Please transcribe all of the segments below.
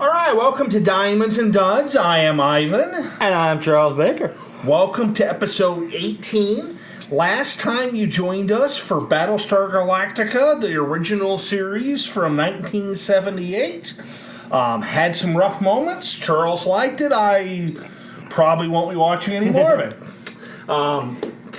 All right, welcome to Diamonds and Duds. I am Ivan. And I'm Charles Baker. Welcome to episode 18. Last time you joined us for Battlestar Galactica, the original series from 1978. Had some rough moments. Charles liked it. I probably won't be watching any more of it.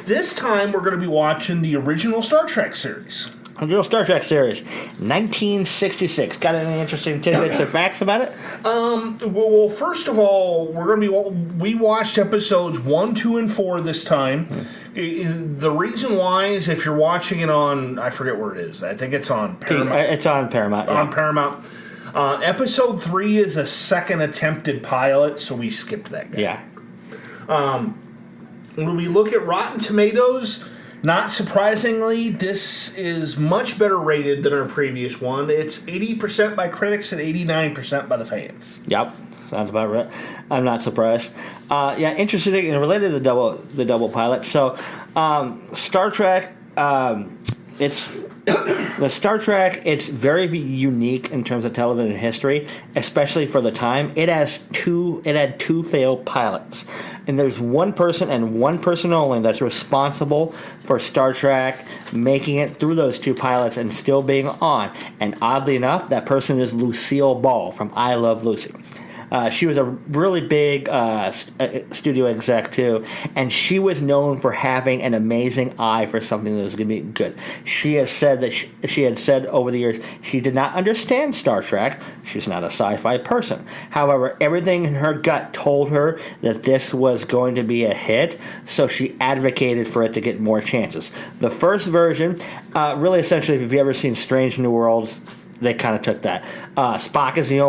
This time we're going to be watching the original Star Trek series. Original Star Trek series, 1966. Got any interesting tidbits or facts about it? Well, first of all, we watched episodes 1, 2, and 4 this time. The reason why is if you're watching it on, I forget where it is. I think it's on Paramount. It's on Paramount. On Paramount. Episode 3 is a second attempted pilot, so we skipped that guy. Yeah. When we look at Rotten Tomatoes, not surprisingly, this is much better rated than our previous one. It's 80% by critics and 89% by the fans. Yep. Sounds about right. I'm not surprised. Interesting and related to the double pilot. So, Star Trek, it's very unique in terms of television history, especially for the time. It had two failed pilots, and there's one person and one person only that's responsible for Star Trek making it through those two pilots and still being on. And oddly enough, that person is Lucille Ball from I Love Lucy. She was a really big studio exec, too, and she was known for having an amazing eye for something that was going to be good. She has said that she had said over the years she did not understand Star Trek. She's not a sci-fi person. However, everything in her gut told her that this was going to be a hit, so she advocated for it to get more chances. The first version, really essentially, if you've ever seen Strange New Worlds, they kind of took that. Spock is the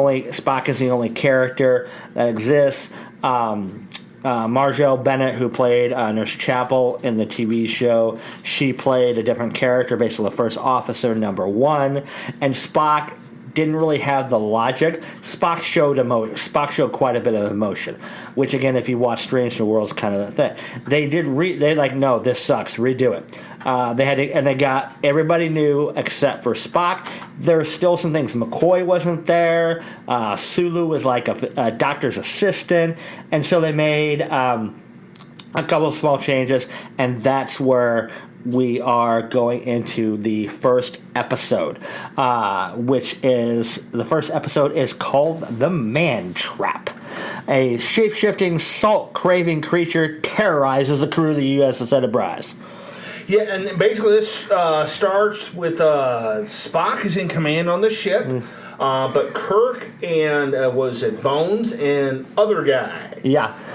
only character that exists. Margelle Bennett, who played Nurse Chapel in the TV show, she played a different character, basically the first officer, number 1. And Spock didn't really have the logic. Spock showed emotion. Spock showed quite a bit of emotion, which again, if you watch Strange New Worlds, kind of the thing. They did. No, this sucks. Redo it. They got everybody new except for Spock. There's still some things. McCoy wasn't there. Sulu was like a doctor's assistant, and so they made a couple of small changes, and that's where we are going into the first episode, which is the first episode is called The Man Trap. A shape-shifting, salt-craving creature terrorizes the crew of the USS Enterprise. Yeah, and basically this starts with Spock is in command on the ship, but Kirk and was it Bones and other guy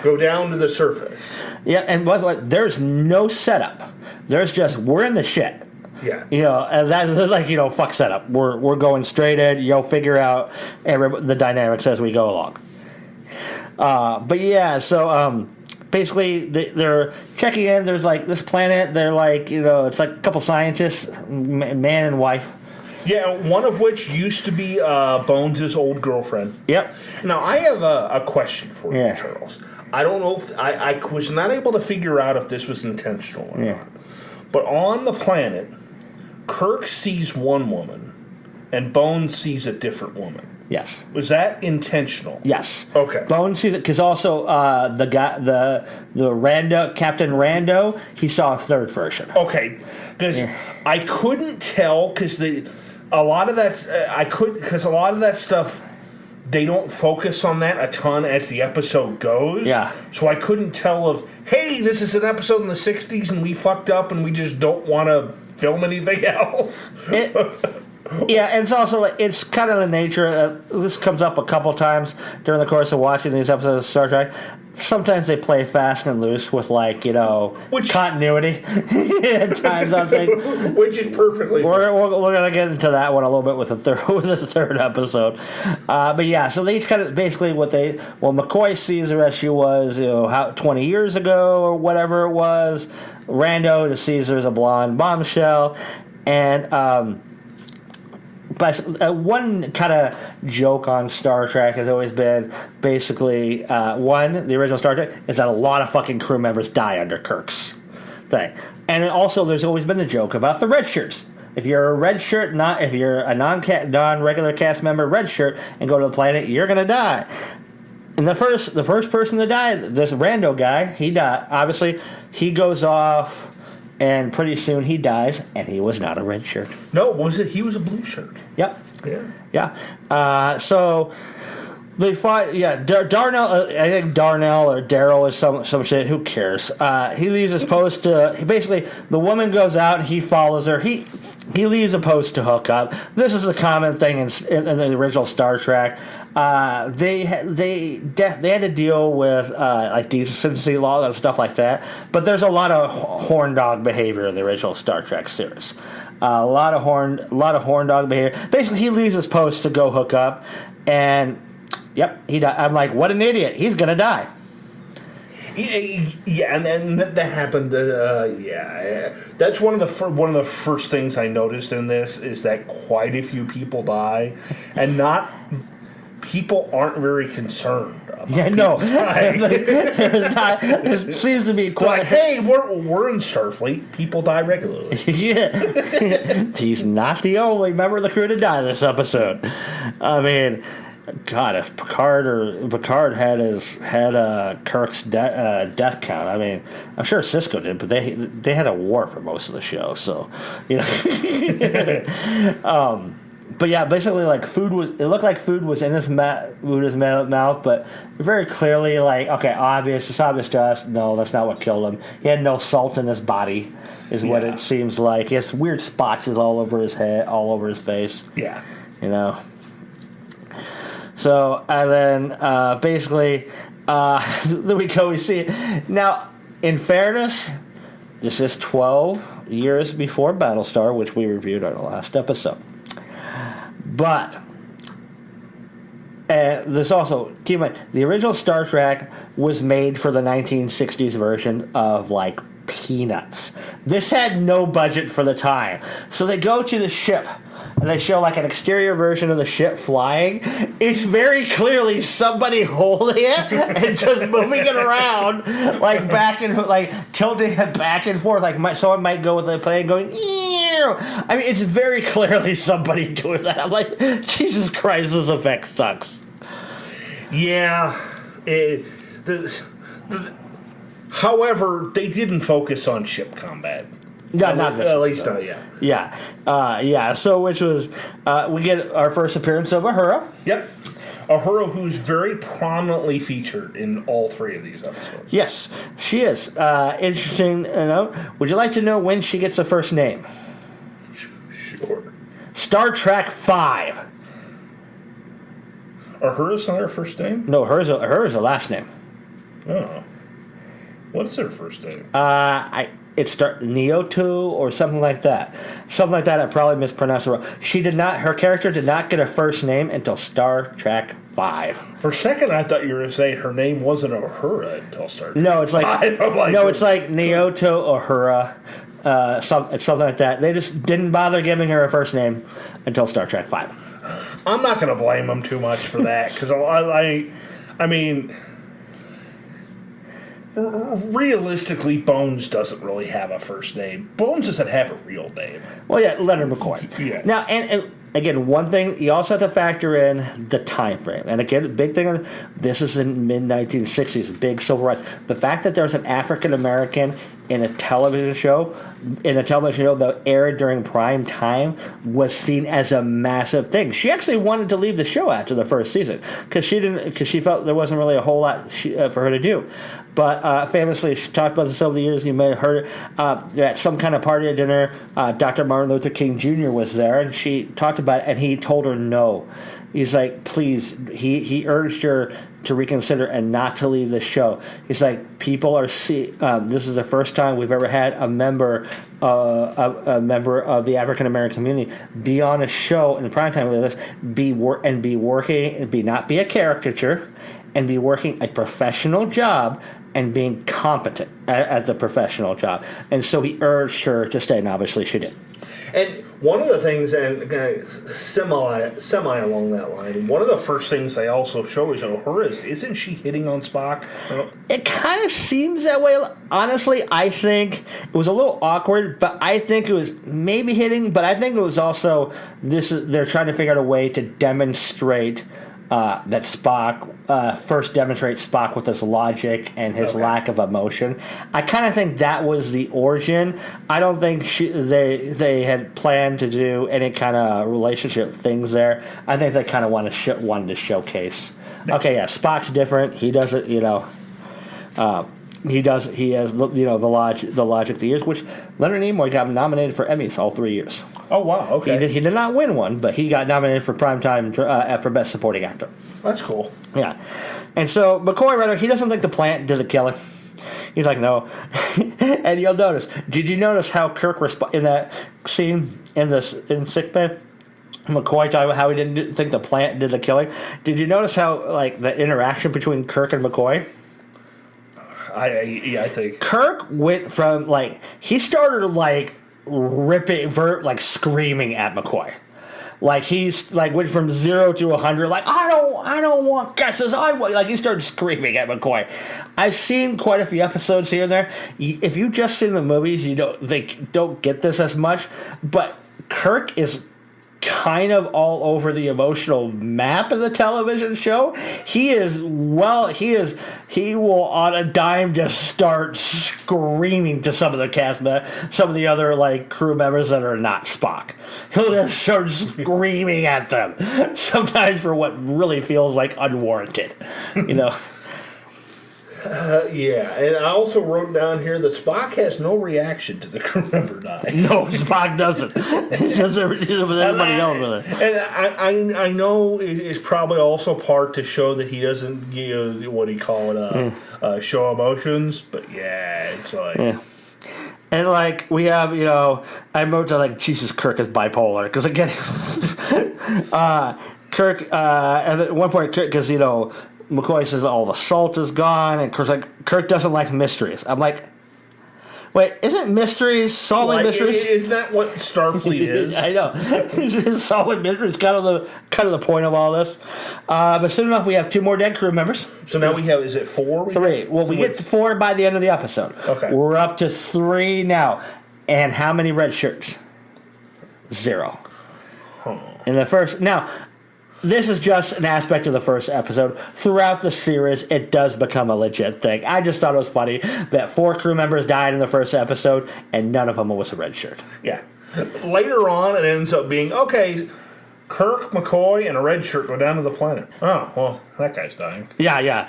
go down to the surface. Yeah, and by the way, there's no setup. There's just, we're in the shit. Yeah. And that's like, fuck setup. We're going straight in. You'll figure out the dynamics as we go along. Basically, they're checking in. There's like this planet. They're like, it's like a couple scientists, man and wife. Yeah, one of which used to be Bones' old girlfriend. Yep. Now, I have a question for you, Charles. I don't know if I was not able to figure out if this was intentional or not. But on the planet, Kirk sees one woman, and Bones sees a different woman. Yes. Was that intentional? Yes. Okay. Bones sees it because also the guy, the Rando, Captain Rando, he saw a third version. Okay, because I couldn't tell because a lot of that stuff. They don't focus on that a ton as the episode goes. Yeah. So I couldn't tell hey, this is an episode in the 60s and we fucked up and we just don't want to film anything else. And it's also it's kind of the nature. This comes up a couple times during the course of watching these episodes of Star Trek. Sometimes they play fast and loose with continuity at times. I think, which is perfectly. We're gonna get into that one a little bit with the third episode. So they kind of basically McCoy sees her as she was 20 years ago or whatever it was. Rando sees her as a blonde bombshell, and. But one kind of joke on Star Trek has always been basically the original Star Trek is that a lot of fucking crew members die under Kirk's thing, and also there's always been the joke about the red shirts. If you're a red shirt, not if you're a non-regular cast member, red shirt, and go to the planet, you're gonna die. And the first person to die, this rando guy, he died. Obviously, he goes off, and pretty soon he dies, and he was not a red shirt. No, was it? He was a blue shirt. Yep. Yeah. So they fought. Yeah, Darnell. I think Darnell or Daryl is some shit. Who cares? He leaves his post to. Basically, the woman goes out and he follows her. He leaves a post to hook up. This is a common thing in the original Star Trek. They had to deal with like decency law and stuff like that. But there's a lot of horn dog behavior in the original Star Trek series. A lot of horn dog behavior. Basically, he leaves his post to go hook up, and yep, he died. I'm like, what an idiot! He's gonna die. Yeah, and that happened. Yeah, that's one of the first things I noticed in this is that quite a few people die, and people aren't very concerned. Yeah, no. It seems to be quite. Like, hey, we're in Starfleet. People die regularly. Yeah, he's not the only member of the crew to die this episode. I mean, God, if Picard had Kirk's death count, I mean, I'm sure Cisco did, but they had a war for most of the show, so you know. But yeah, basically, like it looked like food was in his mouth, but very clearly, like, okay, it's obvious to us. No, that's not what killed him. He had no salt in his body, is what it seems like. He has weird spotches all over his head, all over his face. Yeah, you know. So and then basically, there we go. We see it now. In fairness, this is 12 years before Battlestar, which we reviewed on the last episode. But this also, keep in mind, the original Star Trek was made for the 1960s version of, like, Peanuts. This had no budget for the time. So they go to the ship, and they show, like, an exterior version of the ship flying. It's very clearly somebody holding it and just moving it around, like, tilting it back and forth. Like, someone might go with the plane going, I mean, it's very clearly somebody doing that. I'm like, Jesus Christ, this effect sucks. Yeah. However, they didn't focus on ship combat. Not this. At least not yet. Yeah. So, which was, we get our first appearance of Uhura. Yep. Uhura, who's very prominently featured in all three of these episodes. Yes, she is. Interesting. Would you like to know when she gets a first name? Sure. Star Trek 5. Uhura's not her first name? No, hers is a last name. Oh. What's her first name? It's Neotu or something like that. Something like that. I probably mispronounced it wrong. Her character did not get a first name until Star Trek 5. For a second, I thought you were going to say her name wasn't Uhura until Star Trek. No, it's like 5. It's like Neotu Uhura. It's something like that. They just didn't bother giving her a first name until Star Trek 5. I'm not going to blame them too much for that because I mean, realistically, Bones doesn't really have a first name. Bones doesn't have a real name. Well, yeah, Leonard McCoy. Yeah. Now, and again, one thing you also have to factor in the time frame. And again, big thing. This is in mid 1960s, big civil rights. The fact that there's an African American in a television show that aired during prime time was seen as a massive thing. She actually wanted to leave the show after the first season because she felt there wasn't really a whole lot for her to do. But famously, she talked about this over the years. You may have heard it at some kind of party or dinner. Dr. Martin Luther King Jr. was there, and she talked about it, and he told her no. He's like, please. He urged her to reconsider and not to leave the show. He's like, people are this is the first time we've ever had a member of the African American community be on a show in primetime like this, not be a caricature, and be working a professional job and being competent at the professional job. And so he urged her to stay, and obviously she did. And one of the things, and semi along that line, one of the first things they also show is her isn't she hitting on Spock? It kind of seems that way. Honestly, I think it was a little awkward, but I think it was maybe hitting. But I think it was also they're trying to figure out a way to demonstrate that Spock first demonstrates Spock with his logic and his lack of emotion. I kind of think that was the origin. I don't think they had planned to do any kind of relationship things there. I think they kind of wanted to showcase. Okay, yeah, Spock's different. He doesn't, He has the logic to years, which Leonard Nimoy got nominated for Emmys all 3 years. Oh wow, okay. He did not win one, but he got nominated for Primetime for Best Supporting Actor. That's cool. Yeah, and so McCoy rather he doesn't think the plant did the killing. He's like, no. And you'll notice. Did you notice how Kirk in that scene in sick bay? McCoy talking about how he didn't think the plant did the killing. Did you notice how the interaction between Kirk and McCoy? I think Kirk went from he started ripping, screaming at McCoy. He's went from 0 to 100. I don't want guesses. I want. He started screaming at McCoy. I've seen quite a few episodes here and there. If you just seen the movies, they don't get this as much. But Kirk is kind of all over the emotional map of the television show. He will on a dime just start screaming to some of the cast, some of the other crew members that are not Spock. He'll just start screaming at them, sometimes for what really feels unwarranted, Yeah, and I also wrote down here that Spock has no reaction to the crew member dying. No, Spock doesn't. He does everything with everybody else with it. And I know it's probably also part to show that he doesn't what do you call it, show emotions. But yeah, it's Yeah. And we have, I wrote down Jesus, Kirk is bipolar because again, Kirk at one point, because McCoy says all the salt is gone, and Kirk doesn't like mysteries. I'm like, wait, isn't mysteries solving mysteries? Isn't that what Starfleet is? I know, solving mysteries kind of the point of all this. But soon enough, we have 2 more dead crew members. So now we have, is it 4? 3. Well, we get 4 by the end of the episode. Okay, we're up to 3 now, and how many red shirts? 0. In the first now. This is just an aspect of the first episode. Throughout the series, it does become a legit thing. I just thought it was funny that 4 crew members died in the first episode, and none of them was a red shirt. Yeah. Later on, it ends up being, okay, Kirk, McCoy, and a red shirt go down to the planet. Oh, well, that guy's dying. Yeah. Yeah,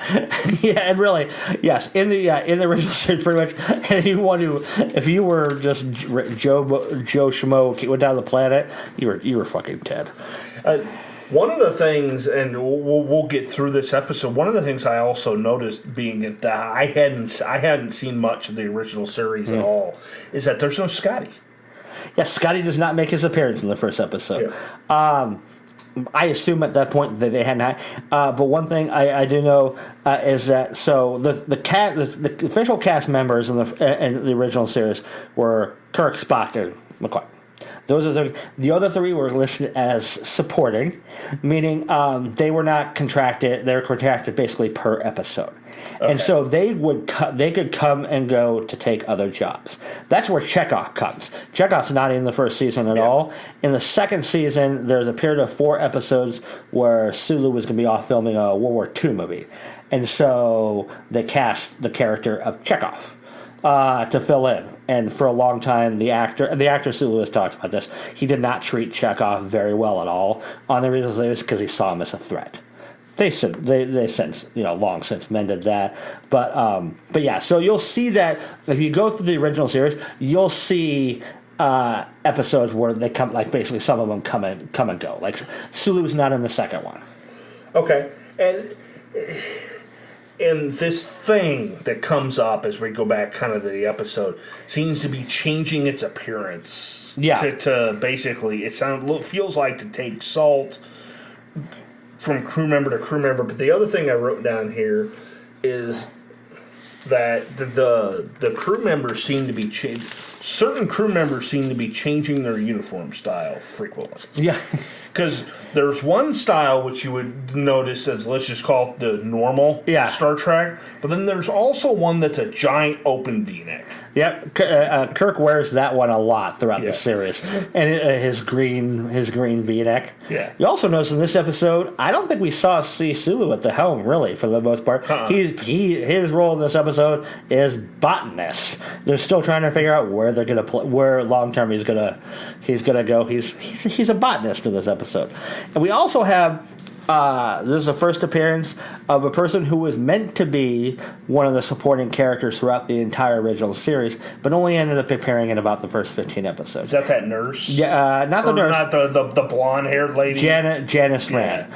and really, yes, in the original series, pretty much, anyone who, if you were just Joe Schmo went down to the planet, you were fucking dead. One of the things, and we'll get through this episode. One of the things I also noticed, being that I hadn't seen much of the original series at all, is that there's no Scotty. Yes, Scotty does not make his appearance in the first episode. Yeah. I assume at that point that they hadn't. But one thing I do know is that the official cast members in the original series were Kirk, Spock, and McCoy. Those are the other 3 were listed as supporting, meaning they were not contracted. They were contracted basically per episode, and so they could come and go to take other jobs. That's where Chekhov comes. Chekhov's not in the first season at all. In the second season, there's a period of 4 episodes where Sulu was going to be off filming a World War II movie, and so they cast the character of Chekhov to fill in. And for a long time, the actor Sulu has talked about this. He did not treat Chekhov very well at all on the original series because he saw him as a threat. They since long since mended that, but yeah. So you'll see that if you go through the original series, you'll see episodes where they come basically some of them come and go. Sulu's not in the second one. Okay, and this thing that comes up as we go back kind of to the episode seems to be changing its appearance. Yeah. To basically, feels like to take salt from crew member to crew member. But the other thing I wrote down here is that the crew members seem to be changed. certain crew members seem to be changing their uniform style frequently. Yeah. Because there's one style which you would notice as, let's just call it the normal Star Trek, but then there's also one that's a giant open V-neck. Yep, Kirk wears that one a lot throughout the series, and his green V-neck. Yeah. You also notice in this episode, I don't think we see Sulu at the helm really for the most part. His role in this episode is botanist. They're still trying to figure out where they're going to play, where long term he's gonna go. He's a botanist in this episode, and we also have. This is the first appearance of a person who was meant to be one of the supporting characters throughout the entire original series, but only ended up appearing in about the first 15 episodes. Is that nurse? Yeah, not the nurse. Not the blonde-haired lady? Janice Rand.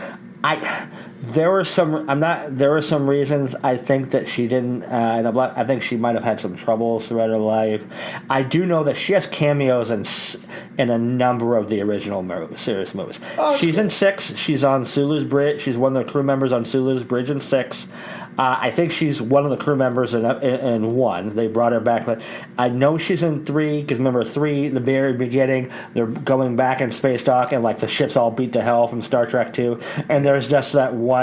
There were some reasons I think that she didn't. I think she might have had some troubles throughout her life. I do know that she has cameos in a number of the original series movies. She's in 6. She's on Sulu's bridge. She's one of the crew members on Sulu's bridge in 6. I think she's one of the crew members in 1. They brought her back. But I know she's in 3 because remember 3, the very beginning, they're going back in space dock and like the ship's all beat to hell from Star Trek 2, and there's just that one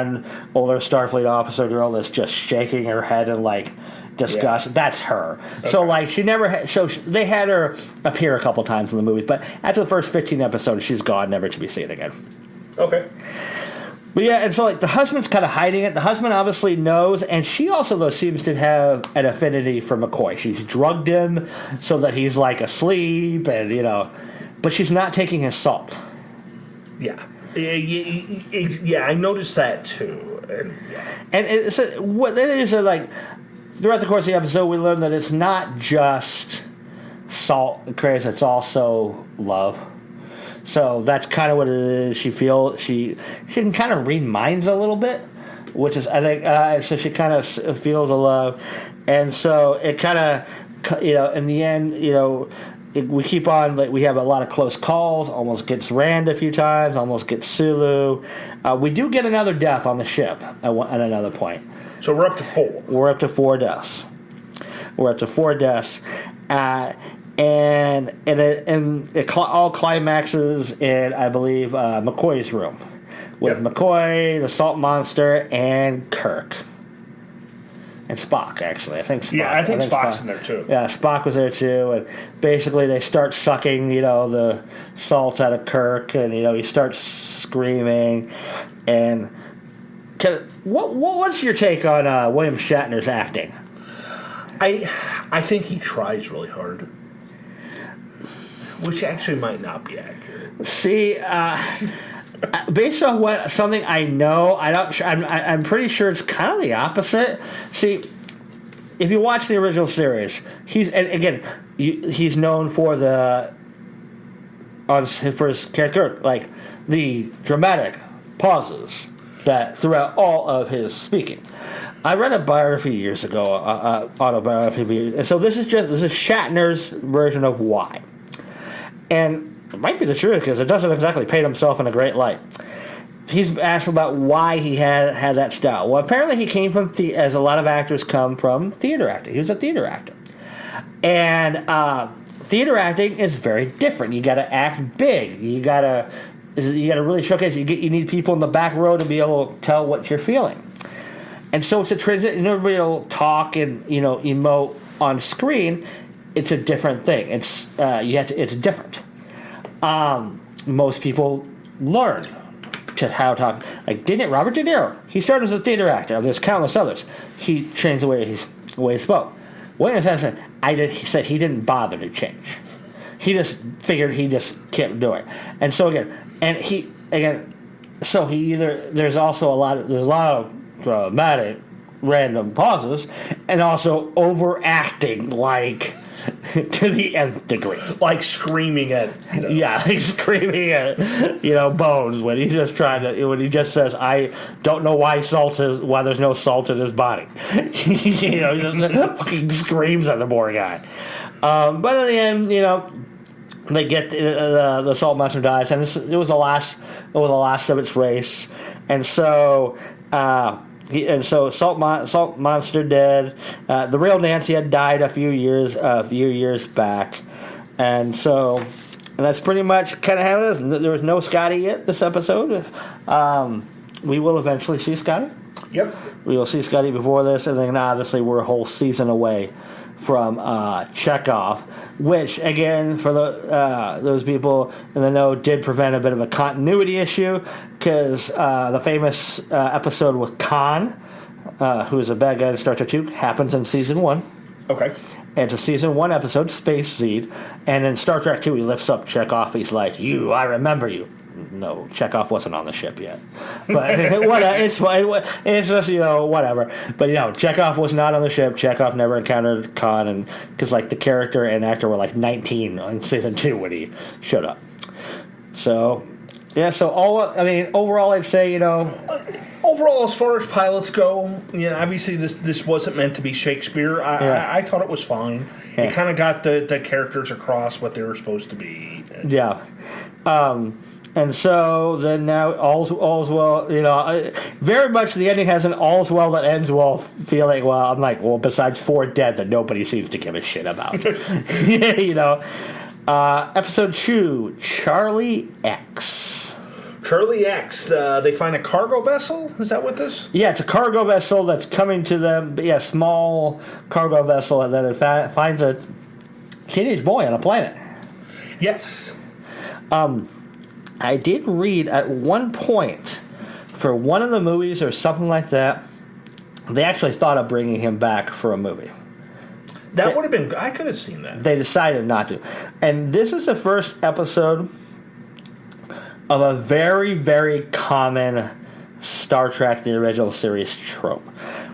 older Starfleet officer girl that's just shaking her head in like disgust. Yeah. That's her. Okay. So like she never had. So they had her appear a couple times in the movies, but after the first 15 episodes, she's gone, never to be seen again. Okay. But yeah, and so like the husband's kind of hiding it. The husband obviously knows, and she also though seems to have an affinity for McCoy. She's drugged him so that he's like asleep, and but she's not taking his salt. Yeah. Yeah, I noticed that too. And it's like throughout the course of the episode, we learn that it's not just salt craze; it's also love. So that's kind of what it is. She can kind of read minds a little bit, which is I think so. She kind of feels a love, and so it kind of in the end we keep on, like, we have a lot of close calls, almost gets Rand a few times, almost gets Sulu. We do get another death on the ship at another point. So we're up to 4. We're up to 4 deaths. And it all climaxes in, I believe, McCoy's room. With McCoy, the Salt Monster, and Kirk. And Spock, actually. I think Spock. Yeah, I think Spock's in there, too. Yeah, Spock was there, too. And basically, they start sucking, the salts out of Kirk. And, he starts screaming. And what's your take on William Shatner's acting? I think he tries really hard. Which actually might not be accurate. See, based on something I know, I'm pretty sure it's kind of the opposite. See, if you watch the original series, he's known for his character, like the dramatic pauses that throughout all of his speaking. I read a biography years ago, autobiography, and so this is Shatner's version of why, and it might be the truth because it doesn't exactly paint himself in a great light. He's asked about why he had that style. Well, apparently he came from as a lot of actors come from theater acting. He was a theater actor, and theater acting is very different. You got to act big. You got to really showcase. You need people in the back row to be able to tell what you're feeling. And so it's a transition. Everybody will talk and emote on screen. It's a different thing. It's It's different. Most people learn to how to talk. Like Robert De Niro, he started as a theater actor. There's countless others. He changed the way he spoke. William Shatner said he didn't bother to change. He just figured he just kept doing. And so there's also a lot of dramatic random pauses and also overacting like to the nth degree, like screaming at he's screaming at Bones when he's just when he just says, I don't know why there's no salt in his body. He just fucking screams at the poor guy. But in the end, they get the Salt Monster dies, and it was the last of its race, and so So Salt Monster dead. The real Nancy had died a few years back, and so that's pretty much kind of how it is. There was no Scotty yet this episode. We will eventually see Scotty. Yep. We will see Scotty before this, and then obviously we're a whole season away from Chekhov, which again for those people in the know did prevent a bit of a continuity issue because the famous episode with Khan, who is a bad guy in Star Trek 2, happens in season 1. Okay. And it's a season 1 episode, Space Seed, and in Star Trek 2 he lifts up Chekhov. He's like, "You, I remember you." No, Chekhov wasn't on the ship yet, but it's just whatever. But Chekhov was not on the ship. Chekhov never encountered Khan, and because the character and actor were 19 on season 2 when he showed up. So yeah, overall I'd say Overall, as far as pilots go, obviously this wasn't meant to be Shakespeare. I thought it was fine. Yeah. It kind of got the characters across what they were supposed to be. Yeah. And so then now all's well, very much the ending has an all's well that ends well feeling. Well, I'm like, well, besides 4 dead that nobody seems to give a shit about. Episode 2, Charlie X. Charlie X, they find a cargo vessel? Is that what this? Yeah, it's a cargo vessel that's coming to them. Yeah, small cargo vessel that it finds a teenage boy on a planet. Yes. I did read at one point for one of the movies or something like that, they actually thought of bringing him back for a movie. That would have been... I could have seen that. They decided not to. And this is the first episode of a very, very common Star Trek, the original series trope.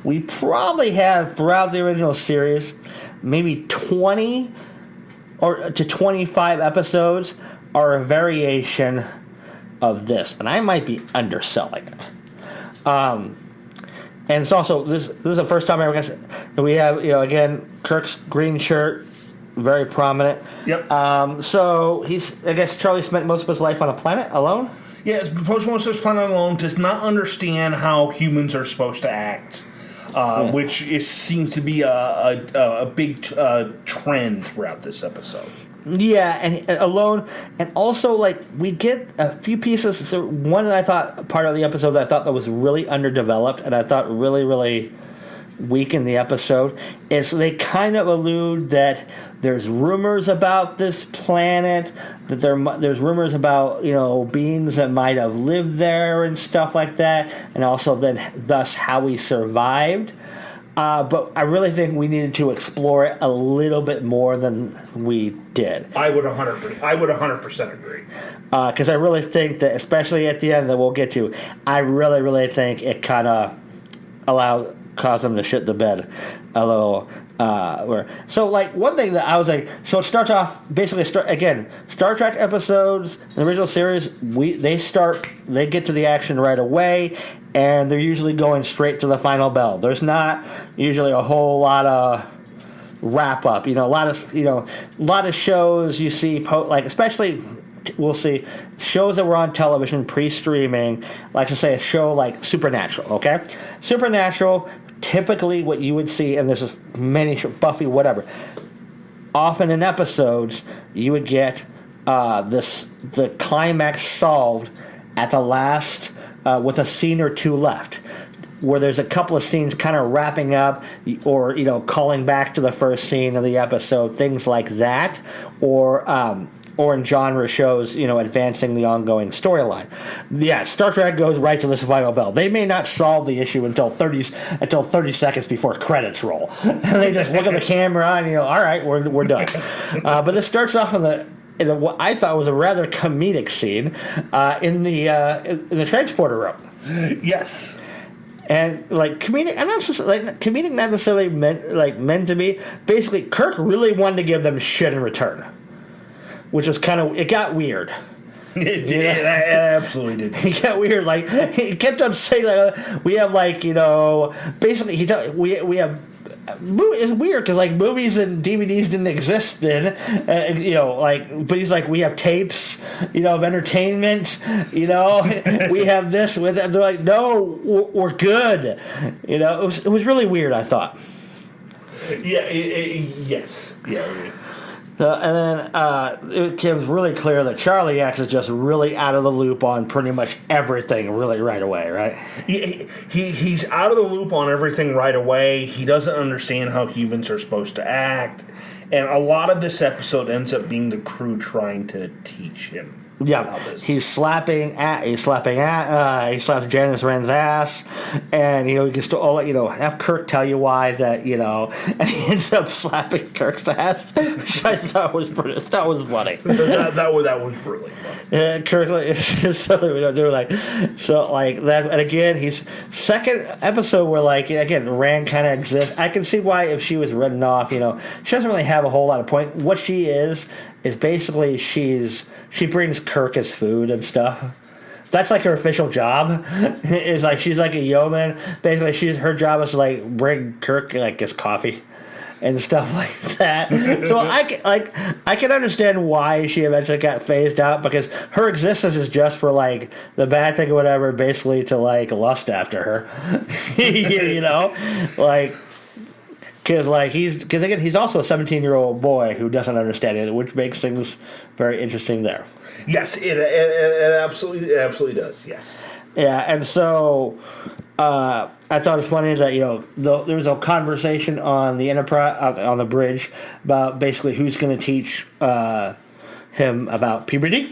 We probably have, throughout the original series, maybe 20 or to 25 episodes are a variation of this, and I might be underselling it. And it's also this is the first time I guess we have again Kirk's green shirt, very prominent. Yep. So I guess Charlie spent most of his life on a planet alone. Yeah, most of his planet alone, does not understand how humans are supposed to act. Which seems to be a big trend throughout this episode. Yeah, and alone, and also we get a few pieces. So one that I thought part of the episode that I thought that was really underdeveloped, and I thought really, really weak in the episode is they kind of allude that there's rumors about this planet, that there's rumors about beings that might have lived there and stuff like that, and also then thus how we survived. But I really think we needed to explore it a little bit more than we did. I would 100% agree. Because I really think that, especially at the end that we'll get to, I really, really think it kind of caused them to shit the bed a little. So one thing that I was like, so it starts off basically Star Trek episodes, the original series, they get to the action right away, and they're usually going straight to the final bell. There's not usually a whole lot of wrap up. A lot of shows you see especially. We'll see shows that were on television pre-streaming, to say a show like Supernatural, okay? Supernatural, typically what you would see, and this is Buffy, whatever, often in episodes, you would get the climax solved at the last, with a scene or two left, where there's a couple of scenes kind of wrapping up or, calling back to the first scene of the episode, things like that, or in genre shows, advancing the ongoing storyline. Yeah, Star Trek goes right to this final bell. They may not solve the issue until 30 seconds before credits roll. And they just look at the camera and, all right, we're done. But this starts off in what I thought was a rather comedic scene in the transporter room. Yes. And comedic, I'm not just comedic, not necessarily meant to be. Basically, Kirk really wanted to give them shit in return, which was it got weird. It did. It absolutely did. It got weird. He kept on saying we have basically we have it's weird because like movies and DVDs didn't exist then, but he's like, we have tapes, of entertainment, we have this with that. They're like, no, we're good, it was really weird, I thought. Yeah. Yes. Yeah. And then it becomes really clear that Charlie X is just really out of the loop on pretty much everything really right away, right? He's out of the loop on everything right away. He doesn't understand how humans are supposed to act. And a lot of this episode ends up being the crew trying to teach him. Yeah, he slaps Janice Wren's ass, and he can still have Kirk tell you why that and he ends up slapping Kirk's ass, which I thought was funny. that was really funny. Yeah, Kirk it's something we don't do that, and again he's second episode where again Rand kind of exists. I can see why if she was written off, she doesn't really have a whole lot of point. What she is basically she brings Kirk his food and stuff. That's like her official job. Is she's like a yeoman. Basically, her job is to bring Kirk his coffee and stuff like that. So I can understand why she eventually got phased out, because her existence is just for the bad thing or whatever, basically to lust after her. Because again, he's also a 17-year-old boy who doesn't understand it, which makes things very interesting there. Yes, it absolutely does. Yes. Yeah, and so I thought it was funny that there was a conversation on the Enterprise on the bridge about basically who's going to teach him about puberty.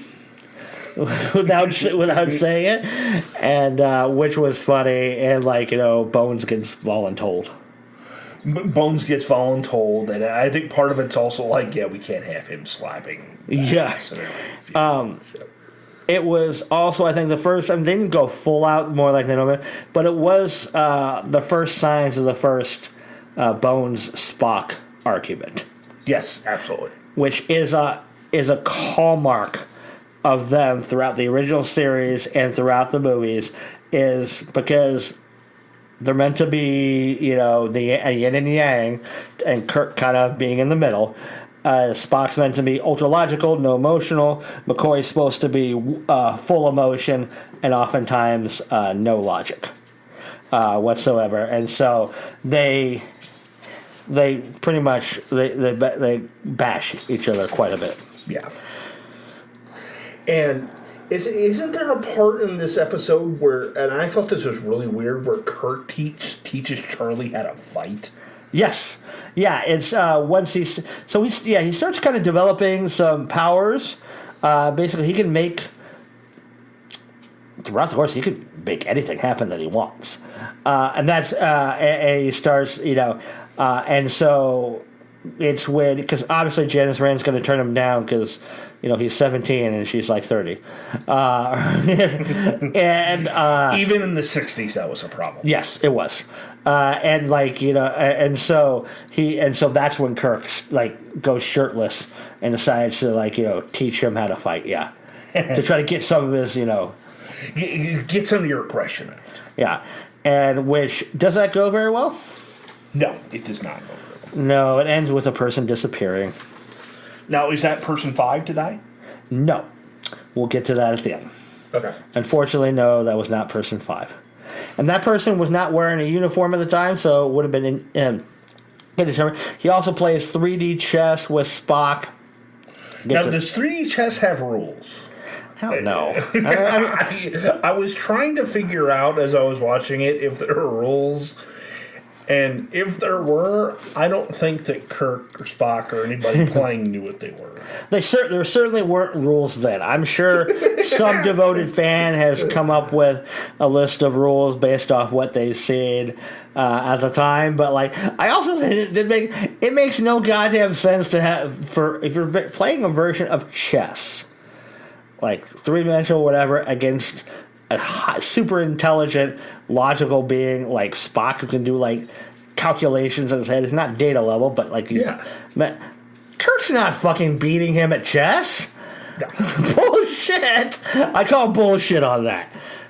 without saying it, and which was funny, and Bones gets voluntold. Bones gets voluntold, and I think part of it's also we can't have him slapping. Yeah. It was also, I think, the first. They didn't go full out more like they know, but it was the first signs of the first Bones Spock argument. Yes, absolutely. Which is a hallmark of them throughout the original series and throughout the movies, is because they're meant to be, the yin and yang, and Kirk kind of being in the middle. Spock's meant to be ultra logical, no emotional. McCoy's supposed to be full emotion and oftentimes no logic whatsoever. And so they pretty much they bash each other quite a bit. Yeah. And isn't there a part in this episode where, and I thought this was really weird, where Kirk teaches Charlie how to fight? Yes. Yeah, it's once he starts kind of developing some powers. Basically, he can make throughout the course he can make anything happen that he wants, and that's and he starts and so it's when, because obviously Janice Rand's going to turn him down because he's 17 and she's 30, and even in the 60s that was a problem. Yes, it was, and so that's when Kirk goes shirtless and decides to teach him how to fight. Yeah, to try to get some of his get some of your aggression out. Yeah, and which does that go very well? No, it does not go very well. No, it ends with a person disappearing. Now, is that person 5 to die? No. We'll get to that at the end. Okay. Unfortunately, no, that was not person 5. And that person was not wearing a uniform at the time, so it would have been indeterminate. He also plays 3D chess with Spock. Now, does 3D chess have rules? I don't know. I was trying to figure out as I was watching it if there are rules. And if there were, I don't think that Kirk or Spock or anybody playing knew what they were. There certainly weren't rules then. I'm sure some devoted fan has come up with a list of rules based off what they've seen at the time. But I also think it makes no goddamn sense to have if you're playing a version of chess, 3-dimensional whatever, against a super intelligent, logical being like Spock who can do calculations in his head. It's not data level, but Kirk's not fucking beating him at chess. No. Bullshit. I call bullshit on that.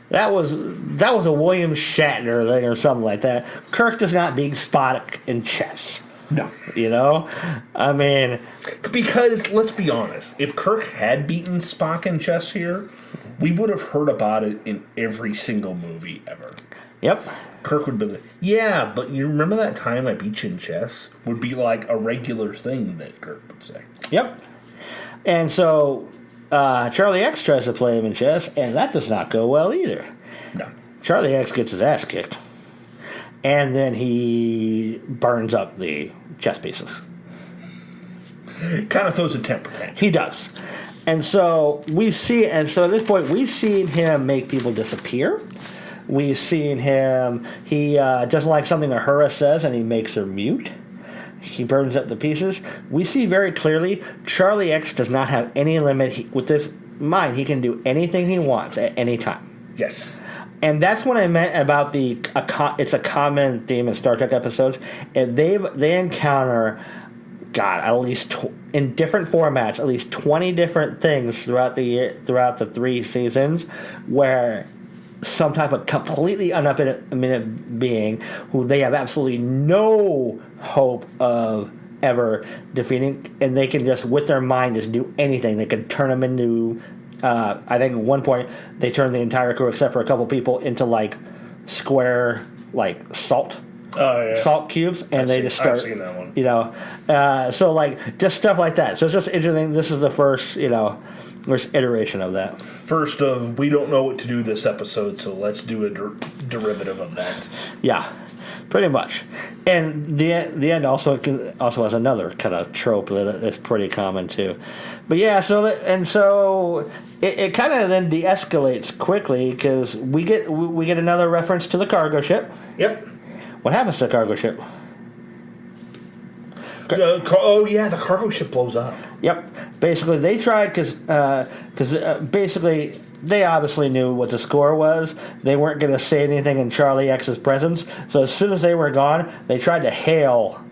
That was a William Shatner thing or something like that. Kirk does not beat Spock in chess. No. You know? I mean... Because, let's be honest, if Kirk had beaten Spock in chess here, we would have heard about it in every single movie ever. Yep. Kirk would be like, yeah, but you remember that time I beat you in chess? Would be like a regular thing that Kirk would say. Yep. And so Charlie X tries to play him in chess, and that does not go well either. No. Charlie X gets his ass kicked. And then he burns up the chess pieces. Kind of throws a temper tantrum. He does. And so at this point, we've seen him make people disappear. We've seen him, he doesn't like something Uhura says, and he makes her mute. He burns up the pieces. We see very clearly Charlie X does not have any limit. With this mind, he can do anything he wants at any time. Yes. And that's what I meant about it's a common theme in Star Trek episodes. And they encounter, God, at least in different formats, at least 20 different things throughout the 3 seasons, where some type of completely unlimited being who they have absolutely no hope of ever defeating, and they can just, with their mind, just do anything. They can turn them into, I think at one point, they turned the entire crew, except for a couple people, into, like, square, like, salt cubes, and I've seen that one. You know, so, like, just stuff like that. So it's just interesting. This is the first iteration of that. First of, we don't know what to do this episode, so let's do a derivative of that. Yeah, pretty much. And the end also has another kind of trope that is pretty common too. But yeah, so it kind of then de-escalates quickly because we get another reference to the cargo ship. Yep. What happens to the cargo ship? The cargo ship blows up. Yep. Basically, they tried because basically they obviously knew what the score was. They weren't going to say anything in Charlie X's presence. So as soon as they were gone, they tried to hail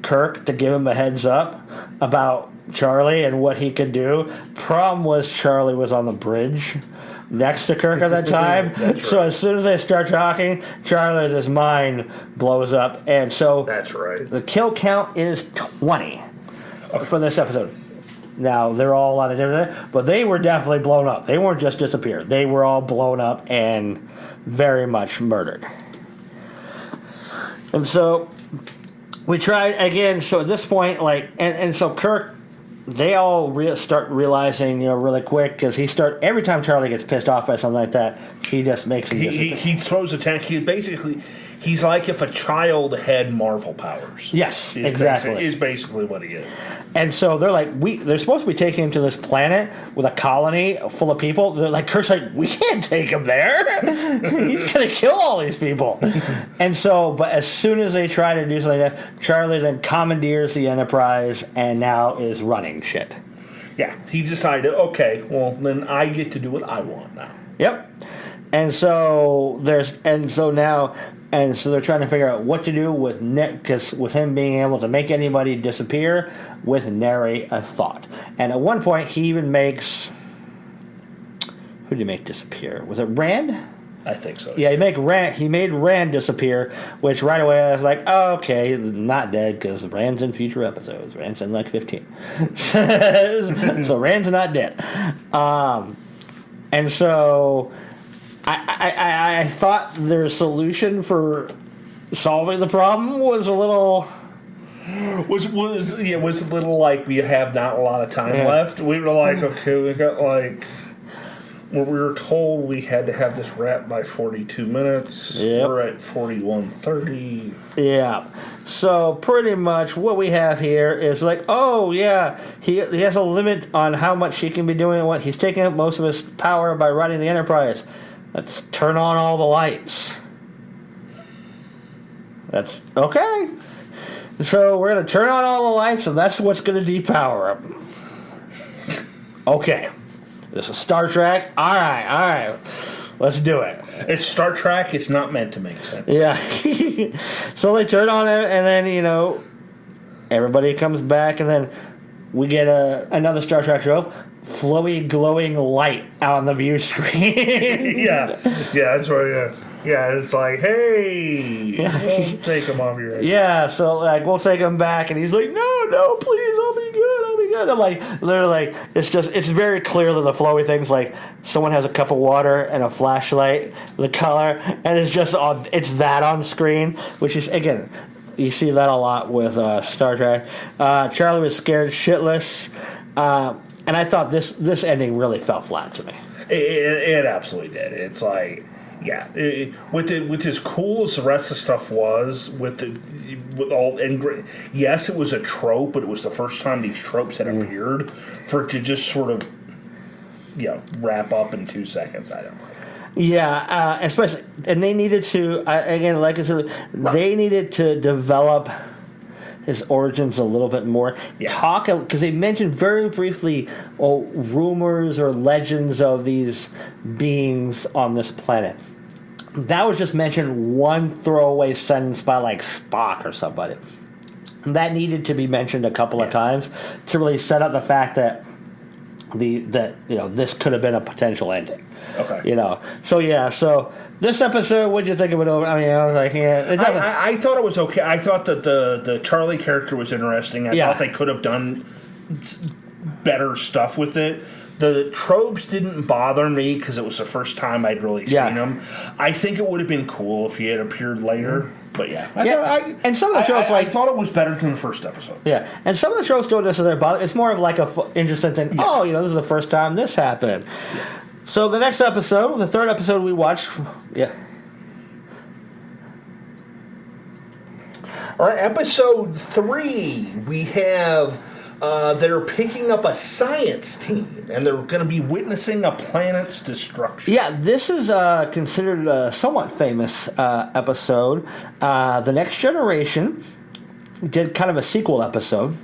Kirk to give him a heads up about Charlie and what he could do. Problem was Charlie was on the bridge next to Kirk at that time. So right. As soon as they start talking, Charlie, his mind blows up. And so that's right. The kill count is 20 for this episode. Now, they're all on a different, but they were definitely blown up. They weren't just disappeared. They were all blown up and very much murdered. And so we tried again. So at this point, and so Kirk, they all start realizing, really quick, because every time Charlie gets pissed off by something like that, he just makes him disappear. He throws a tank. He's like if a child had Marvel powers. Yes, exactly. Is basically what he is. And so they're like, they're supposed to be taking him to this planet with a colony full of people. They're like, Kirk's like, we can't take him there. He's going to kill all these people. And so, but as soon as they try to do something like that, Charlie then commandeers the Enterprise and now is running shit. Yeah, he decided, okay, well, then I get to do what I want now. Yep. And so they're trying to figure out what to do with because with him being able to make anybody disappear, with nary a thought. And at one point, he even makes, who did he make disappear? Was it Rand? I think so. Yeah, he made Rand disappear, which right away I was like, oh, okay, not dead because Rand's in future episodes. Rand's in like 15, so Rand's not dead. And so I thought their solution for solving the problem was a little was a little like we have not a lot of time left. We were like, okay, we got like we were told we had to have this wrapped by 42 minutes. Yep. We're at 41:30. Yeah. So pretty much what we have here is like, oh yeah, he has a limit on how much he can be doing. What he's taking up most of his power by running the Enterprise. Let's turn on all the lights. That's okay. So we're going to turn on all the lights, and that's what's going to depower him. Okay. This is Star Trek. All right. Let's do it. It's Star Trek. It's not meant to make sense. Yeah. So they turn on it, and then, everybody comes back, and then we get another Star Trek trope. flowy, glowing light out on the view screen. Yeah, that's right. Yeah, it's like, hey, we'll take them off your head. Yeah, so like we'll take him back, and he's like, no, please, I'll be good. I'm like, literally, like it's very clear that the flowy thing's like someone has a cup of water and a flashlight, the color, and it's that on screen, which is again, you see that a lot with Star Trek. Charlie was scared shitless, and I thought this ending really fell flat to me. It absolutely did. It's like. Yeah, with as cool as the rest of the stuff was, with all, and yes, it was a trope, but it was the first time these tropes had appeared. For it to just sort of, wrap up in 2 seconds, I don't like. Yeah, especially, and they needed to again, like I said, they needed to develop his origins a little bit more. Yeah. Because they mentioned very briefly rumors or legends of these beings on this planet. That was just mentioned one throwaway sentence by like Spock or somebody. That needed to be mentioned a couple of times to really set up the fact that this could have been a potential ending. Okay. So this episode, what'd you think of it over? I mean, I was like, I thought it was okay. I thought that the Charlie character was interesting. I thought they could have done better stuff with it. The tropes didn't bother me because it was the first time I'd really seen them. I think it would have been cool if he had appeared later. But and some of the shows I thought it was better than the first episode. Yeah, and some of the shows don't necessarily bother. It's more of like interesting thing. Yeah. Oh, this is the first time this happened. Yeah. So the next episode, the third episode we watched, All right, episode 3, we have they're picking up a science team, and they're going to be witnessing a planet's destruction. Yeah, this is considered a somewhat famous episode. The Next Generation did kind of a sequel episode.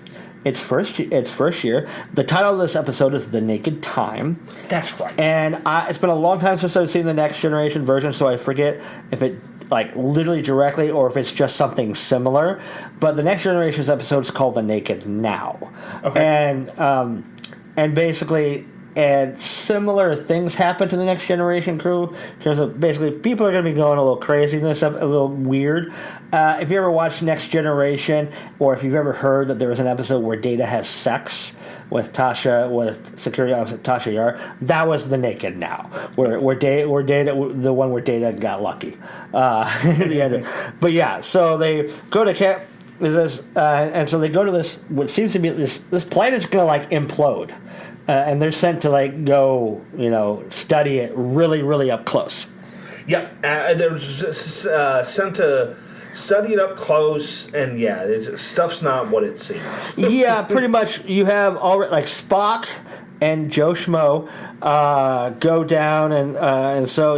Its first year. The title of this episode is The Naked Time. That's right. And it's been a long time since I've seen the Next Generation version, so I forget if it like literally directly or if it's just something similar. But the Next Generation's episode is called The Naked Now. Okay. And basically, and similar things happen to the Next Generation crew in terms of basically people are going to be going a little crazy in this, a little weird. If you ever watched Next Generation, or if you've ever heard that there was an episode where Data has sex with security officer Tasha Yar, that was The Naked Now, where Data, the one where Data got lucky. But yeah, so they go to camp. And so they go to this. What seems to be this planet's going to like implode. And they're sent to like go, study it really, really up close. Yep, they're sent to study it up close, and stuff's not what it seems. Yeah, pretty much. You have already like Spock and Joe Schmo go down, and so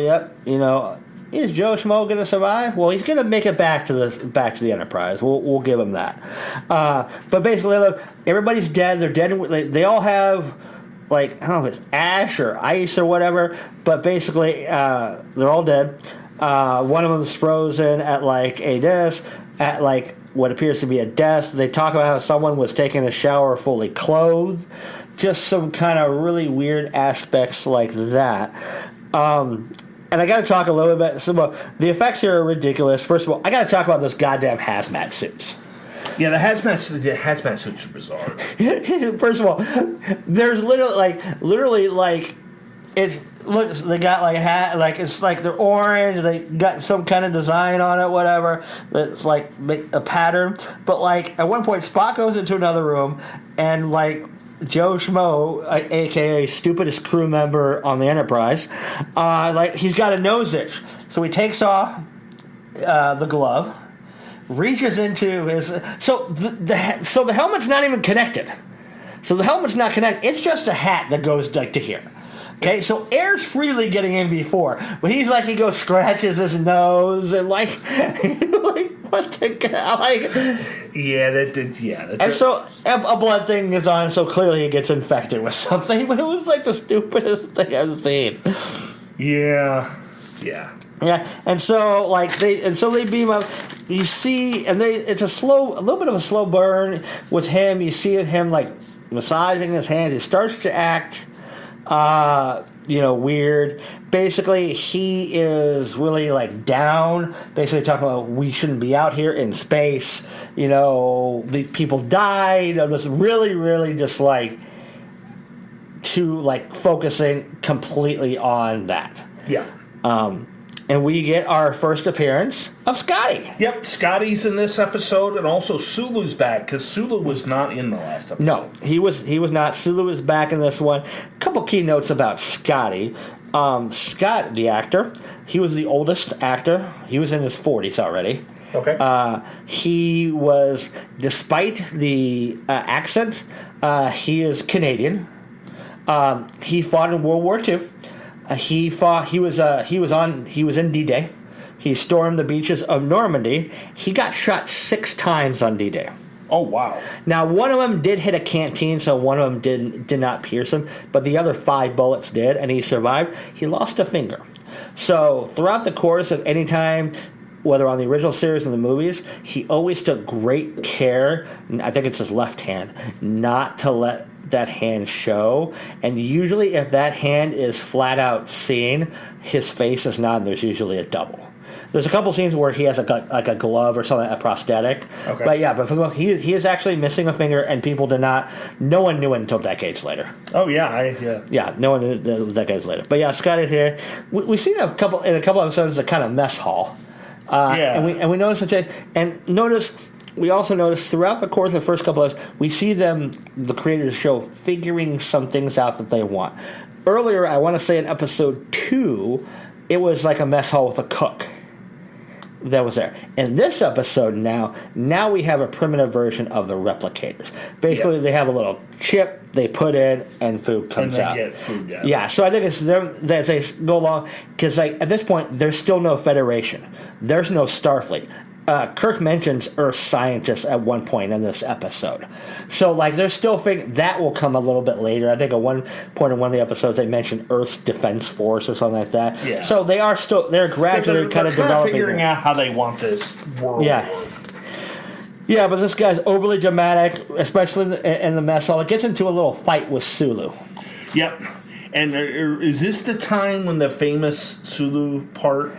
is Joe Schmo going to survive? Well, he's going to make it back to the Enterprise. We'll give him that. But basically, look, everybody's dead. They're dead. They all have. Like, I don't know if it's ash or ice or whatever, but basically, they're all dead. One of them's frozen at, like, a desk, at, like, what appears to be a desk. They talk about how someone was taking a shower fully clothed. Just some kind of really weird aspects like that. And I got to talk a little bit. The effects here are ridiculous. First of all, I got to talk about those goddamn hazmat suits. Yeah, the hazmat suits are bizarre. First of all, there's literally it's looks they got like a hat, like it's like they're orange, they got some kind of design on it, whatever, that's like a pattern. But like at one point Spock goes into another room and like Joe Schmo, aka stupidest crew member on the Enterprise, like he's got a nose itch. So he takes off the glove, reaches into his so the helmet's not even connected. So the helmet's not connected. It's just a hat that goes like to here. Okay, so air's freely getting in before, but he goes scratches his nose and like what the like. Yeah, so a blood thing is on, so clearly he gets infected with something. But it was like the stupidest thing I've seen. Yeah. And so they beam up. You see, and it's a little bit of a slow burn with him. You see him like massaging his hand. He starts to act Weird. Basically, he is really like down. Basically, talking about we shouldn't be out here in space. The people died. Just really, really, just like focusing completely on that. Yeah. And we get our first appearance of Scotty. Yep, Scotty's in this episode, and also Sulu's back, because Sulu was not in the last episode. No, he was not. Sulu is back in this one. A couple key notes about Scotty. Scott, the actor, he was the oldest actor. He was in his 40s already. Okay. He was, despite the accent, he is Canadian. He fought in World War II. He was in D-Day. He stormed the beaches of Normandy. He got shot 6 times on D-Day. Oh, wow. Now, one of them did hit a canteen, so one of them did not pierce him, but the other 5 bullets did, and he survived. He lost a finger. So throughout the course of any time, whether on the original series or the movies, he always took great care, I think it's his left hand, not to let that hand show. And usually if that hand is flat out seen, his face is not, and there's usually a double. There's a couple scenes where he has a glove or something, a prosthetic. Okay. But for the most, he is actually missing a finger, and people did not. No one knew it until decades later. Oh yeah, Yeah, no one knew it decades later. But yeah, Scotty's here. We seen in a couple episodes a kind of mess hall. And we notice we also notice throughout the course of the first couple of episodes, we see them, the creators of the show, figuring some things out that they want. Earlier, I want to say in episode 2, it was like a mess hall with a cook that was there. In this episode now we have a primitive version of the replicators. Basically, They have a little chip they put in, and food comes out. And they get food, yeah. Yeah, so I think it's them that they go along, because at this point, there's still no Federation. There's no Starfleet. Kirk mentions Earth scientists at one point in this episode. So, they're still figuring... That will come a little bit later. I think at one point in one of the episodes, they mentioned Earth's Defense Force or something like that. Yeah. So, they are still... They're gradually kind of developing... figuring out how they want this world. Yeah. Yeah, but this guy's overly dramatic, especially in the mess hall. It gets into a little fight with Sulu. Yep. And is this the time when the famous Sulu part...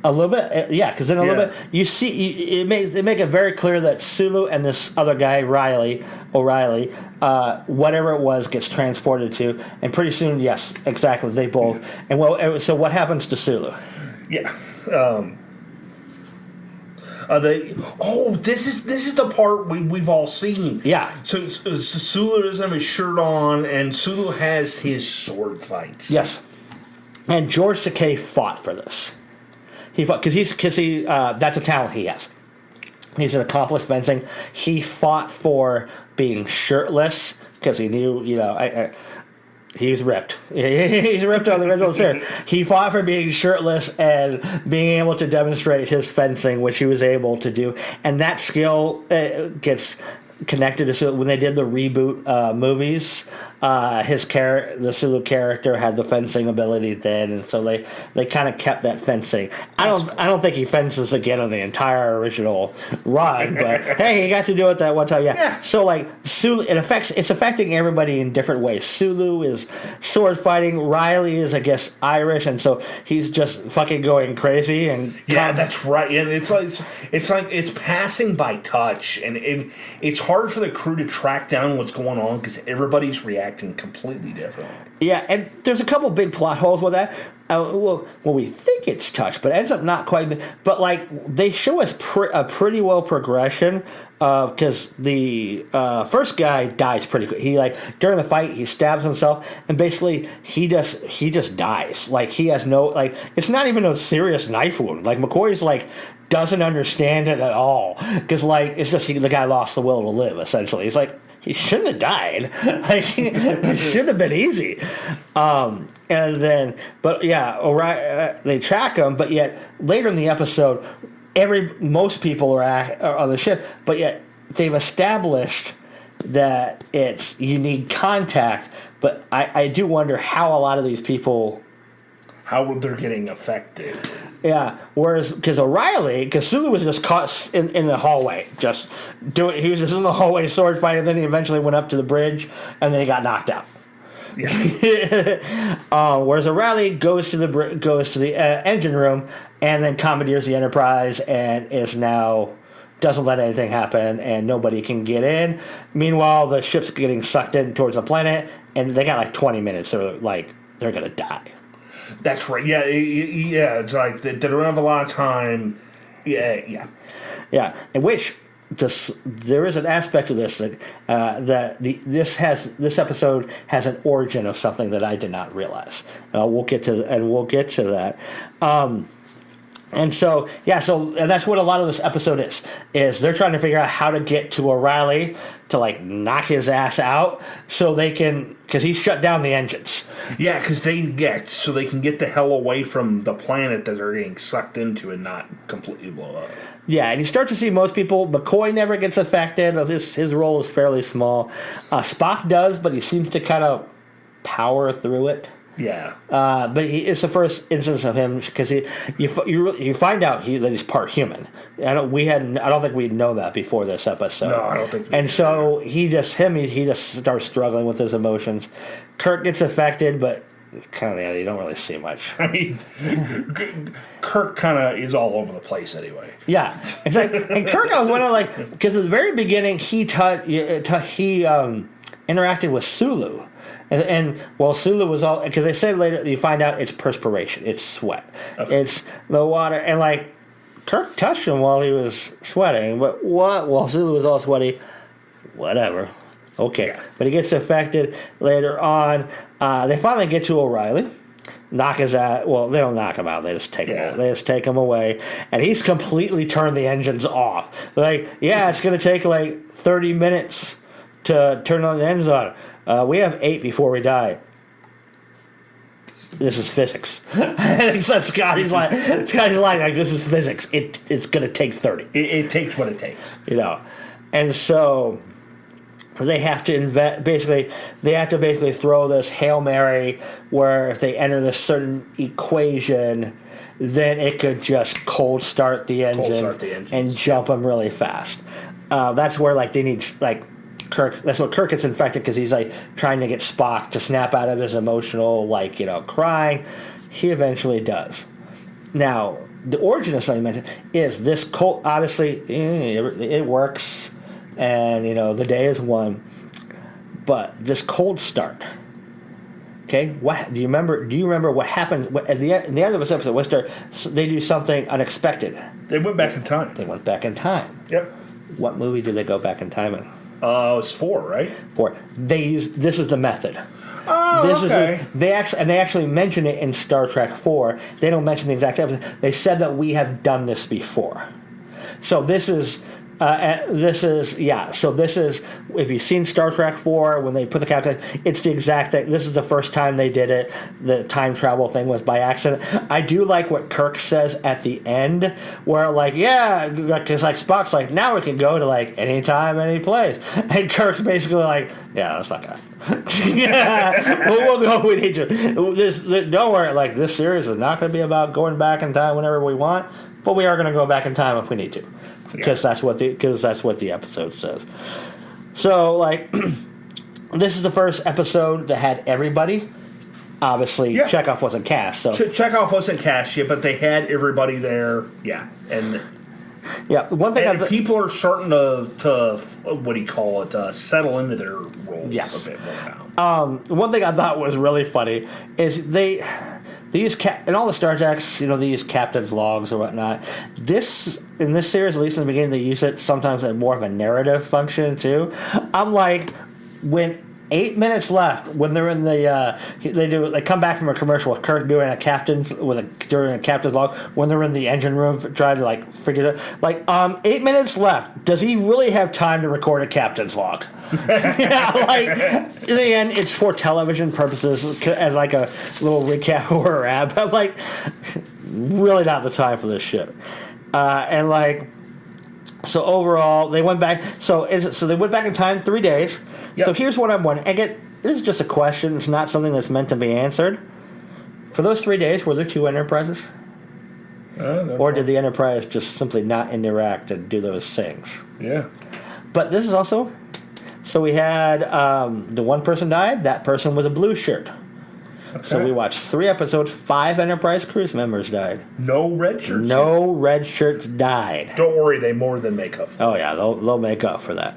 A little bit, yeah, because in a little bit, you see, they make it very clear that Sulu and this other guy, O'Reilly, whatever it was, gets transported to, and pretty soon, yes, exactly, they both. And so what happens to Sulu? Yeah. This is the part we've all seen. Yeah. So Sulu doesn't have his shirt on, and Sulu has his sword fights. Yes. And George Takei fought for this. He fought because that's a talent he has. He's an accomplished fencing. He fought for being shirtless because he knew, he's ripped. He's ripped on the original series. He fought for being shirtless and being able to demonstrate his fencing, which he was able to do. And that skill gets connected to when they did the reboot movies. The Sulu character had the fencing ability then, and so they kind of kept that fencing. I don't think he fences again on the entire original run, but hey, he got to do it that one time. Yeah. So Sulu, it's affecting everybody in different ways. Sulu is sword fighting. Riley is, I guess, Irish, and so he's just fucking going crazy. And that's right. And it's passing by touch, and it's hard for the crew to track down what's going on because everybody's reacting completely different. Yeah, and there's a couple big plot holes with that. We think it's touch, but it ends up not quite. But they show us a pretty well progression because the first guy dies pretty quick. He during the fight he stabs himself, and basically he just dies. He has no it's not even a serious knife wound. McCoy's doesn't understand it at all because it's just the guy lost the will to live. Essentially, he's he shouldn't have died. It should have been easy. And then, they track him, but yet later in the episode, most people are on the ship, but yet they've established that you need contact. But I do wonder how a lot of these people, how they're getting affected. Yeah, because Sulu was just caught in the hallway, he was just in the hallway sword fighting, and then he eventually went up to the bridge, and then he got knocked out. Whereas O'Reilly goes to the engine room and then commandeers the Enterprise and is now doesn't let anything happen and nobody can get in. Meanwhile, the ship's getting sucked in towards the planet and they got like 20 minutes. So like they're gonna die. That's right. Yeah, yeah. It's like they don't have a lot of time. Yeah. In which there is an aspect of this that this episode has an origin of something that I did not realize. We'll get to that. And that's what a lot of this episode is they're trying to figure out how to get to O'Reilly to like knock his ass out so they can, because he shut down the engines. Yeah, so they can get the hell away from the planet that they're getting sucked into and not completely blow up. Yeah, and you start to see most people. McCoy never gets affected. His role is fairly small. Spock does, but he seems to kind of power through it. Yeah, but it's the first instance of him because you find out that he's part human. I don't think we'd know that before this episode. No, I don't think. And so he just starts struggling with his emotions. Kirk gets affected, but kind of you don't really see much. I mean, Kirk kind of is all over the place anyway. Yeah, it's like, and Kirk, I was wondering because at the very beginning he interacted with Sulu. And while Sulu was all, because they said later, you find out it's perspiration, it's sweat, it's the water, and like Kirk touched him while he was sweating, but while Sulu was all sweaty, whatever, okay. Yeah. But he gets affected later on. They finally get to O'Reilly, knock his ass. Well, they don't knock him out; they just take him. They just take him away, and he's completely turned the engines off. Like, it's going to take like 30 minutes to turn on the engines on. We have 8 before we die. This is physics. Scotty's like, this is physics. It's going to take 30. It takes what it takes. And so they have to basically throw this Hail Mary where if they enter this certain equation, then it could just cold start the engine and jump them really fast. That's where they need Kirk. That's what Kirk gets infected because he's like trying to get Spock to snap out of his emotional crying. He eventually does. Now the origin of something mentioned is this cold. Obviously, it works, and the day is won. But this cold start. Okay, what do you remember? Do you remember what happens at the end of this episode? They do something unexpected. They went back in time. Yep. What movie did they go back in time in? It's 4, right? 4. This is the method. Oh, okay. They actually mention it in Star Trek 4. They don't mention the exact episode. They said that we have done this before. So this is if you've seen Star Trek 4 when they put the calculator, it's the exact thing. This is the first time they did it. The time travel thing was by accident. I do like what Kirk says at the end, where because Spock's like, now we can go to anytime, any place, and Kirk's basically like, that's not gonna. We'll go. We need to. Don't worry. This series is not going to be about going back in time whenever we want, but we are going to go back in time if we need to. Because that's what the episode says. So, this is the first episode that had everybody. Obviously, Chekhov wasn't cast. So Chekhov wasn't cast yet, but they had everybody there. Yeah, and one thing people are starting to what do you call it? Settle into their roles a bit more now. One thing I thought was really funny is they use in all the Star Treks, they use captain's logs or whatnot. In this series, at least in the beginning, they use it sometimes as more of a narrative function too. I'm like, when 8 minutes left, when they're in the they come back from a commercial with Kirk doing during a captain's log when they're in the engine room trying to figure it out. 8 minutes left. Does he really have time to record a captain's log? In the end, it's for television purposes as a little recap of where we're at. But really not the time for this shit. So overall, they went back. So they went back in time 3 days. Yep. So here's what I'm wondering. Again, this is just a question. It's not something that's meant to be answered. For those 3 days, were there 2 Enterprises? Or did the Enterprise just simply not interact and do those things? Yeah. But this is also So we had the one person died. That person was a blue shirt. So we watched 3 episodes. 5 Enterprise cruise members died. No red shirts. No red shirts died. Don't worry, they more than make up for it. Oh yeah, they'll make up for that.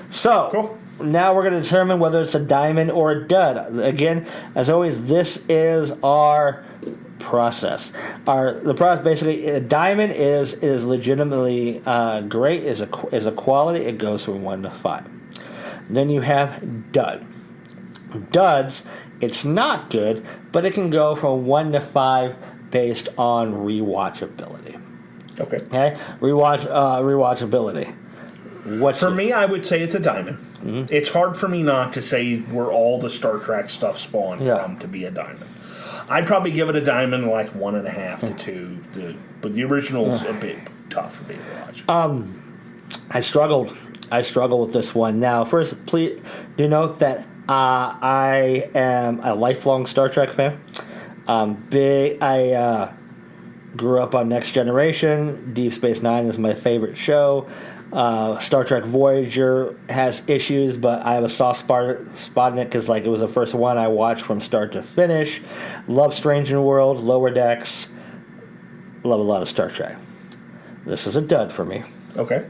So Cool. now we're going to determine whether it's a diamond or a dud. Again, as always, this is our process. The process basically, a diamond is legitimately great. Is a quality. It goes from 1 to 5. Then you have dud. Duds, it's not good, but it can go from 1 to 5 based on rewatchability. Okay. Okay, rewatchability. For me, I would say it's a diamond. Mm-hmm. It's hard for me not to say where all the Star Trek stuff spawned from to be a diamond. I'd probably give it a diamond, like 1.5 to 2. But the original's a bit tough for me to watch. I struggled with this one. Now, first, please do note that I am a lifelong Star Trek fan. I grew up on Next Generation. Deep Space Nine is my favorite show. Star Trek Voyager has issues, but I have a soft spot in it because it was the first one I watched from start to finish. Love Strange New Worlds, Lower Decks. Love a lot of Star Trek. This is a dud for me. Okay.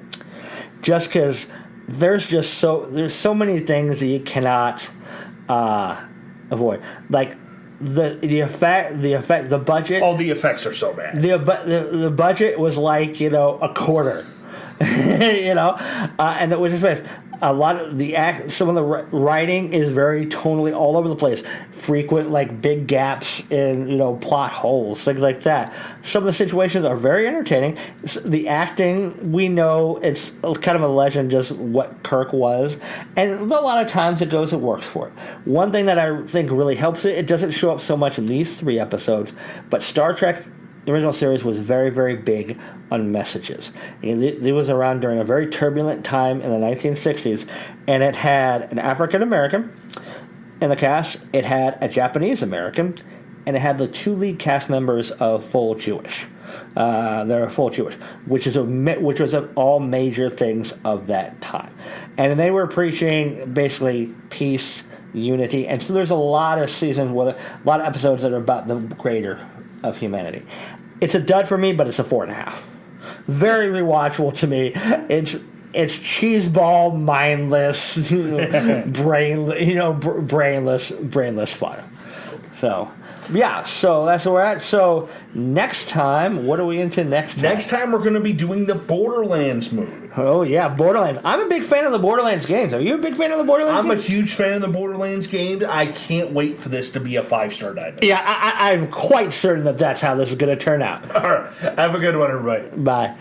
Just because there's so many things that you cannot avoid, like the budget. All the effects are so bad. The budget was like a quarter. And it was just best. A lot of some of the writing is very tonally all over the place. Frequent big gaps in plot holes, things like that. Some of the situations are very entertaining. The acting, we know it's kind of a legend, just what Kirk was, and a lot of times it works for it. One thing that I think really helps it doesn't show up so much in these 3 episodes, but Star Trek. The original series was very, very big on messages. It was around during a very turbulent time in the 1960s, and it had an African American in the cast, it had a Japanese American, and it had the 2 lead cast members of full Jewish. They're full Jewish, which was all major things of that time, and they were preaching basically peace, unity, and so there's a lot of seasons with a lot of episodes that are about the greater of humanity. It's a dud for me, but it's a 4.5. Very rewatchable to me. It's cheeseball, mindless, brainless fun. So yeah, so that's where we're at. So next time, what are we into next time? Next time we're going to be doing the Borderlands movie. Oh yeah, Borderlands. I'm a big fan of the Borderlands games. Are you a big fan of the Borderlands games? I'm a huge fan of the Borderlands games. I can't wait for this to be a 5-star diamond. Yeah, I'm quite certain that's how this is going to turn out. All right. Have a good one, everybody. Bye.